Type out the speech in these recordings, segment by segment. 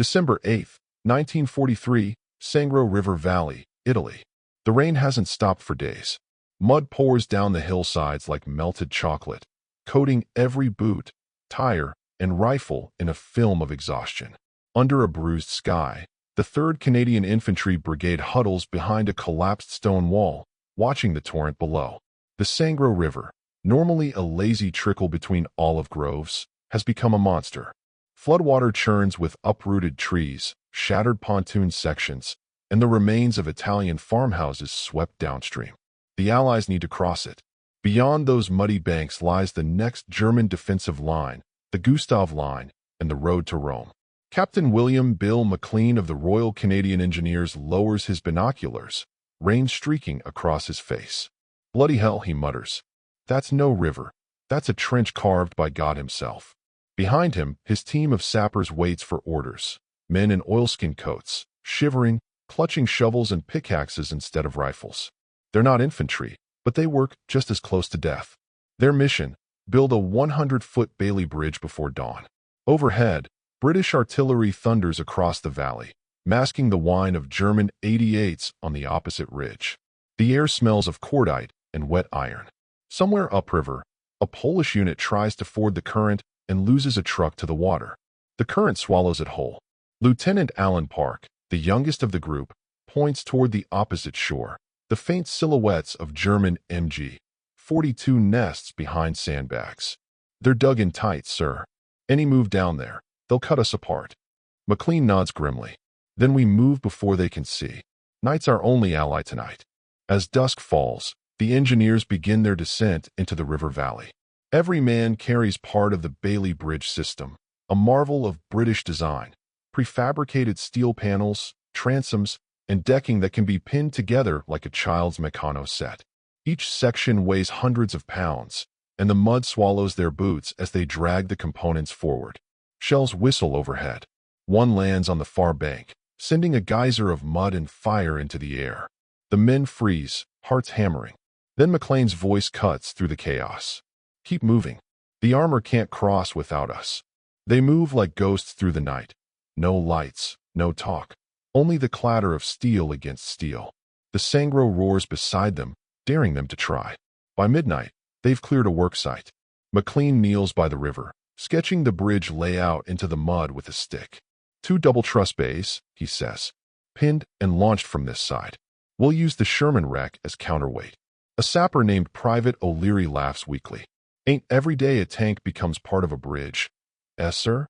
December 8, 1943, Sangro River Valley, Italy. The rain hasn't stopped for days. Mud pours down the hillsides like melted chocolate, coating every boot, tire, and rifle in a film of exhaustion. Under a bruised sky, the 3rd Canadian Infantry Brigade huddles behind a collapsed stone wall, watching the torrent below. The Sangro River, normally a lazy trickle between olive groves, has become a monster. Floodwater churns with uprooted trees, shattered pontoon sections, and the remains of Italian farmhouses swept downstream. The Allies need to cross it. Beyond those muddy banks lies the next German defensive line, the Gustav Line, and the road to Rome. Captain William Bill McLean of the Royal Canadian Engineers lowers his binoculars, rain streaking across his face. "Bloody hell," he mutters. "That's no river. That's a trench carved by God himself." Behind him, his team of sappers waits for orders. Men in oilskin coats, shivering, clutching shovels and pickaxes instead of rifles. They're not infantry, but they work just as close to death. Their mission: build a 100-foot Bailey Bridge before dawn. Overhead, British artillery thunders across the valley, masking the whine of German 88s on the opposite ridge. The air smells of cordite and wet iron. Somewhere upriver, a Polish unit tries to ford the current and loses a truck to the water. The current swallows it whole. Lieutenant Alan Park, the youngest of the group, points toward the opposite shore, the faint silhouettes of German MG-42 nests behind sandbags. "They're dug in tight, sir. Any move down there, they'll cut us apart." McLean nods grimly. "Then we move before they can see. Night's our only ally tonight." As dusk falls, the engineers begin their descent into the river valley. Every man carries part of the Bailey Bridge system, a marvel of British design. Prefabricated steel panels, transoms, and decking that can be pinned together like a child's Meccano set. Each section weighs hundreds of pounds, and the mud swallows their boots as they drag the components forward. Shells whistle overhead. One lands on the far bank, sending a geyser of mud and fire into the air. The men freeze, hearts hammering. Then McLean's voice cuts through the chaos. "Keep moving. The armor can't cross without us." They move like ghosts through the night. No lights, no talk. Only the clatter of steel against steel. The Sangro roars beside them, daring them to try. By midnight, they've cleared a work site. McLean kneels by the river, sketching the bridge layout into the mud with a stick. 2 double truss bays, he says, pinned and launched from this side. We'll use the Sherman wreck as counterweight. A sapper named Private O'Leary laughs weakly. "Ain't every day a tank becomes part of a bridge?" "Yes, sir."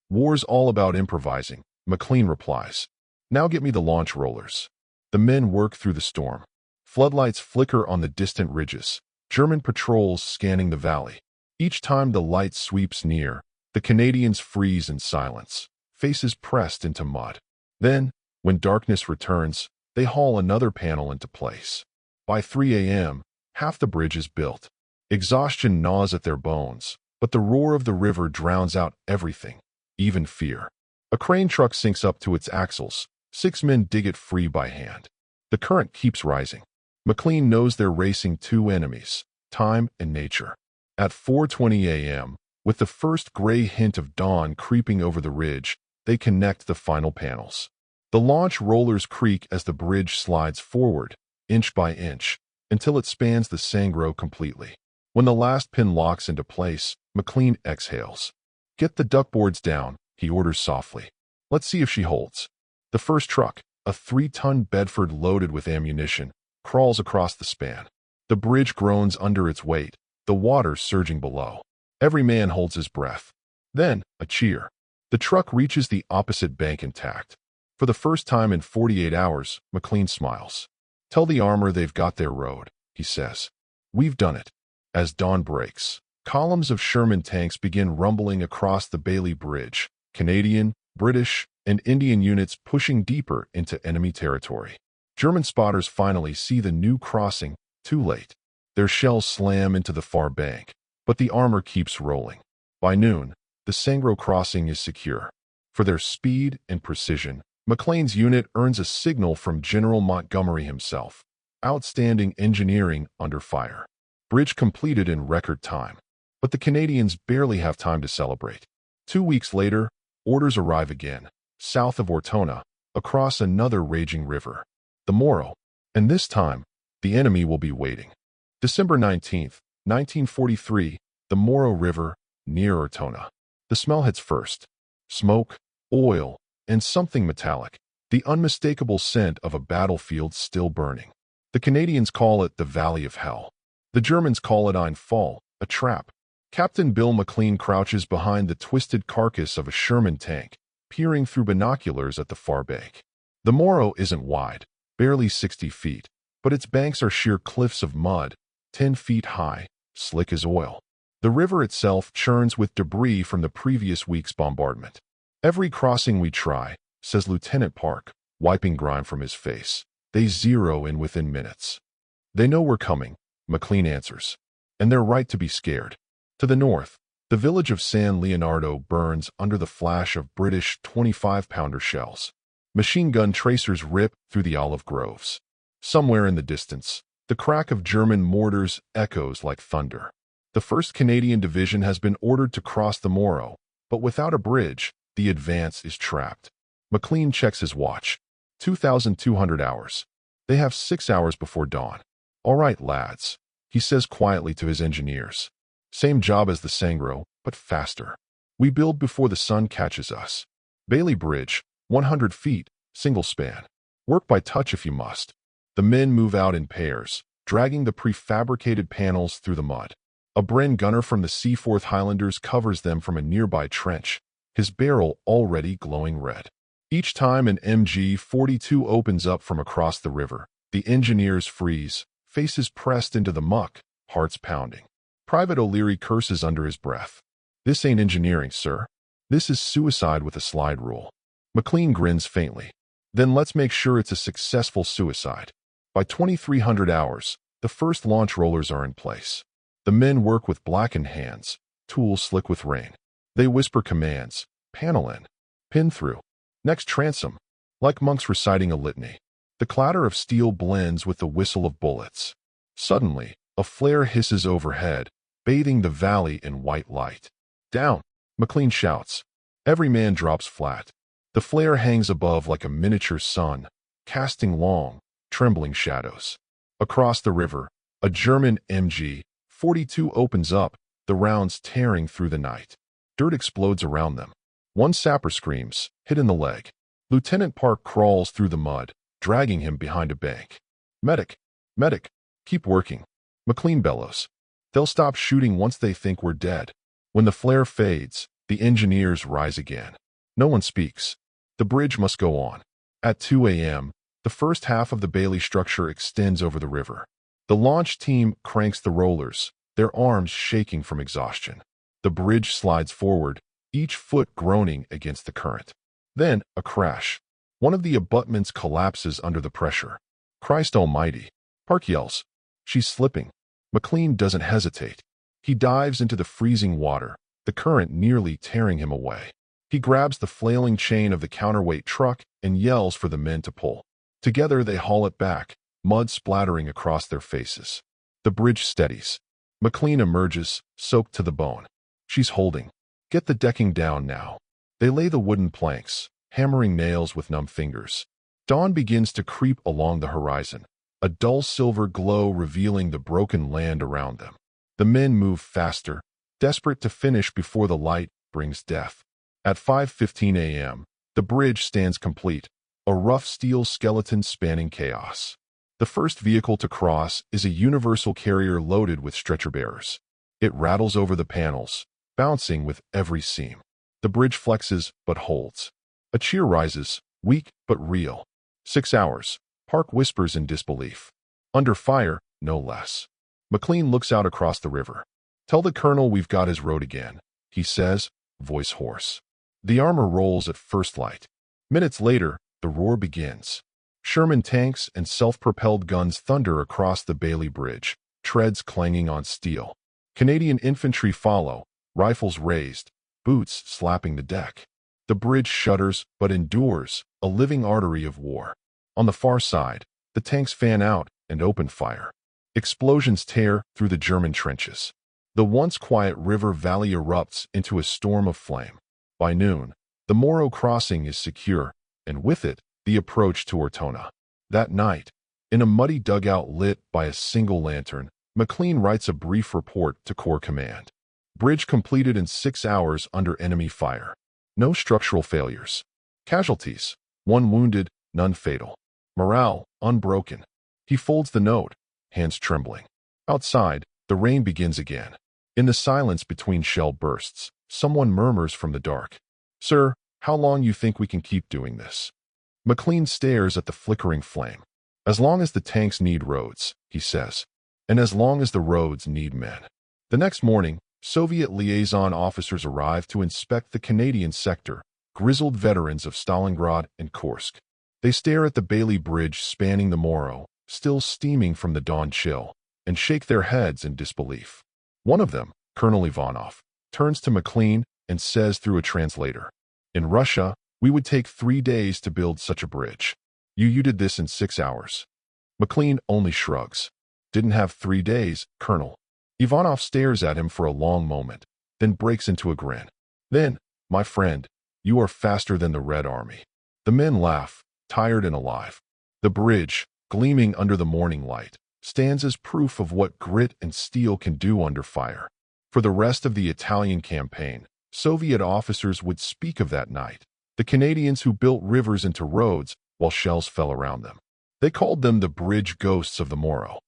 "War's all about improvising," McLean replies. "Now get me the launch rollers." The men work through the storm. Floodlights flicker on the distant ridges, German patrols scanning the valley. Each time the light sweeps near, the Canadians freeze in silence, faces pressed into mud. Then, when darkness returns, they haul another panel into place. By 3 a.m., half the bridge is built. Exhaustion gnaws at their bones, but the roar of the river drowns out everything, even fear. A crane truck sinks up to its axles. 6 men dig it free by hand. The current keeps rising. McLean knows they're racing 2 enemies, time and nature. At 4:20 a.m., with the first gray hint of dawn creeping over the ridge, they connect the final panels. The launch rollers creak as the bridge slides forward, inch by inch, until it spans the Sangro completely. When the last pin locks into place, McLean exhales. "Get the duckboards down," he orders softly. "Let's see if she holds." The first truck, a 3-ton Bedford loaded with ammunition, crawls across the span. The bridge groans under its weight, the water surging below. Every man holds his breath. Then, a cheer. The truck reaches the opposite bank intact. For the first time in 48 hours, McLean smiles. "Tell the armor they've got their road," he says. "We've done it." As dawn breaks, columns of Sherman tanks begin rumbling across the Bailey Bridge, Canadian, British, and Indian units pushing deeper into enemy territory. German spotters finally see the new crossing, too late. Their shells slam into the far bank, but the armor keeps rolling. By noon, the Sangro crossing is secure. For their speed and precision, McLean's unit earns a signal from General Montgomery himself. Outstanding engineering under fire. Bridge completed in record time. But the Canadians barely have time to celebrate. 2 weeks later, orders arrive again. south of Ortona, across another raging river, the Moro. And this time, the enemy will be waiting. December 19th, 1943, the Moro River, near Ortona. The smell hits first. Smoke, oil, and something metallic. The unmistakable scent of a battlefield still burning. The Canadians call it the Valley of Hell. The Germans call it Ein Fall, a trap. Captain Bill McLean crouches behind the twisted carcass of a Sherman tank, peering through binoculars at the far bank. The Moro isn't wide, barely 60 feet, but its banks are sheer cliffs of mud, 10 feet high, slick as oil. The river itself churns with debris from the previous week's bombardment. Every crossing we try, says Lieutenant Park, wiping grime from his face, they zero in within minutes. They know we're coming, McLean answers. And they're right to be scared. To the north, the village of San Leonardo burns under the flash of British 25-pounder shells. Machine gun tracers rip through the olive groves. Somewhere in the distance, the crack of German mortars echoes like thunder. The 1st Canadian Division has been ordered to cross the Moro, but without a bridge, the advance is trapped. McLean checks his watch. 2,200 hours. They have 6 hours before dawn. All right, lads, he says quietly to his engineers. Same job as the Sangro, but faster. We build before the sun catches us. Bailey Bridge, 100 feet, single span. Work by touch if you must. The men move out in pairs, dragging the prefabricated panels through the mud. A Bren gunner from the Seaforth Highlanders covers them from a nearby trench, his barrel already glowing red. Each time an MG-42 opens up from across the river, the engineers freeze, faces pressed into the muck, hearts pounding. Private O'Leary curses under his breath. This ain't engineering, sir. This is suicide with a slide rule. McLean grins faintly. Then let's make sure it's a successful suicide. By 2,300 hours, the first launch rollers are in place. The men work with blackened hands, tools slick with rain. They whisper commands, panel in, pin through, next transom, like monks reciting a litany. The clatter of steel blends with the whistle of bullets. Suddenly, a flare hisses overhead, bathing the valley in white light. Down, McLean shouts. Every man drops flat. The flare hangs above like a miniature sun, casting long, trembling shadows. Across the river, a German MG-42 opens up, the rounds tearing through the night. Dirt explodes around them. One sapper screams, hit in the leg. Lieutenant Park crawls through the mud, dragging him behind a bank. Medic! Medic! Keep working. McLean bellows. They'll stop shooting once they think we're dead. When the flare fades, the engineers rise again. No one speaks. The bridge must go on. At 2 a.m., the first half of the Bailey structure extends over the river. The launch team cranks the rollers, their arms shaking from exhaustion. The bridge slides forward, each foot groaning against the current. Then, a crash. One of the abutments collapses under the pressure. Christ almighty! Park yells. She's slipping. McLean doesn't hesitate. He dives into the freezing water, the current nearly tearing him away. He grabs the flailing chain of the counterweight truck and yells for the men to pull. Together they haul it back, mud splattering across their faces. The bridge steadies. McLean emerges, soaked to the bone. She's holding. Get the decking down now. They lay the wooden planks, hammering nails with numb fingers. Dawn begins to creep along the horizon, a dull silver glow revealing the broken land around them. The men move faster, desperate to finish before the light brings death. At 5:15 a.m., the bridge stands complete, a rough steel skeleton spanning chaos. The first vehicle to cross is a universal carrier loaded with stretcher bearers. It rattles over the panels, bouncing with every seam. The bridge flexes but holds. A cheer rises, weak but real. 6 hours. Park whispers in disbelief. Under fire, no less. McLean looks out across the river. Tell the colonel we've got his road again, he says, voice hoarse. The armor rolls at first light. Minutes later, the roar begins. Sherman tanks and self-propelled guns thunder across the Bailey Bridge, treads clanging on steel. Canadian infantry follow, rifles raised, boots slapping the deck. The bridge shudders but endures, a living artery of war. On the far side, the tanks fan out and open fire. Explosions tear through the German trenches. The once quiet river valley erupts into a storm of flame. By noon, The Moro crossing is secure, and with it, the approach to Ortona. That night, in a muddy dugout lit by a single lantern, McLean writes a brief report to Corps Command. Bridge completed in 6 hours under enemy fire. No structural failures. Casualties: 1 wounded, none fatal. Morale unbroken. He folds the note, hands trembling. Outside, the rain begins again. In the silence between shell bursts, someone murmurs from the dark, "Sir, how long you think we can keep doing this?" McLean stares at the flickering flame. "As long as the tanks need roads," he says, "and as long as the roads need men." The next morning, Soviet liaison officers arrive to inspect the Canadian sector, grizzled veterans of Stalingrad and Kursk. They stare at the Bailey Bridge spanning the Moro, still steaming from the dawn chill, and shake their heads in disbelief. One of them, Colonel Ivanov, turns to McLean and says through a translator, "In Russia, we would take 3 days to build such a bridge. You did this in 6 hours." McLean only shrugs. "Didn't have 3 days, Colonel." Ivanov stares at him for a long moment, then breaks into a grin. "Then, my friend, you are faster than the Red Army." The men laugh, tired and alive. The bridge, gleaming under the morning light, stands as proof of what grit and steel can do under fire. For the rest of the Italian campaign, Soviet officers would speak of that night, the Canadians who built rivers into roads while shells fell around them. They called them the bridge ghosts of the Moro.